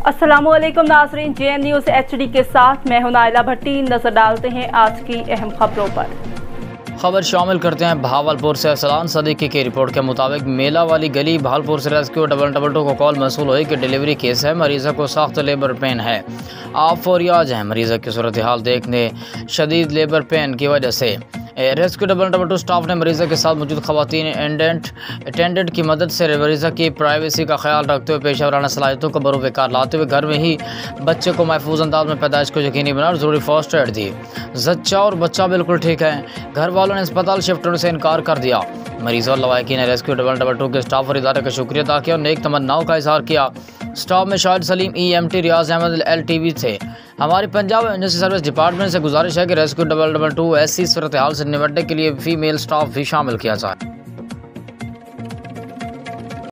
अस्सलामुअलैकुम नाज़रीन, JN news HD के साथ मैं हूं नाइला भट्टी। नजर डालते हैं आज की अहम खबरों पर। खबर शामिल करते हैं भावलपुर से। सलान सदीकी की रिपोर्ट के मुताबिक मेला वाली गली भावलपुर से रेस्क्यू 222 को कॉल मसूल हुई कि डिलीवरी केस है, मरीज़ा को सख्त लेबर पेन है, आप फौरी आ जाएँ। मरीज़ा की सूरत हाल देखने शदीद लेबर पेन की वजह से रेस्क्यू 222 स्टाफ ने मरीज़ा के साथ मौजूद खवातीन अटेंडेंट की मदद से मरीज़ा की प्राइवेसी का ख्याल रखते हुए पेशा वराना सलाहियतों को बरूबेकार लाते हुए घर में ही बच्चे को महफूज अंदाज में पैदाइश को यकीनी बना और ज़रूरी फर्स्ट एड दी। जच्चा और बच्चा बिल्कुल ठीक है। घर वालों ने अस्पताल शिफ्ट होने से इनकार कर दिया। मरीज़ और लवाकिन ने रेस्क्यू 222 के स्टाफ और इदारे का शुक्रिया अदा किया और नेक तमन्नाओं का इजहार किया। स्टाफ में शाहिद सलीम EMT, रियाज अहमद LTV थे। हमारी पंजाब इमरजेंसी सर्विस डिपार्टमेंट से गुजारिश है कि रेस्क्यू 222 ऐसी सूरत हाल से निपटने के लिए फीमेल स्टाफ भी शामिल किया जाए।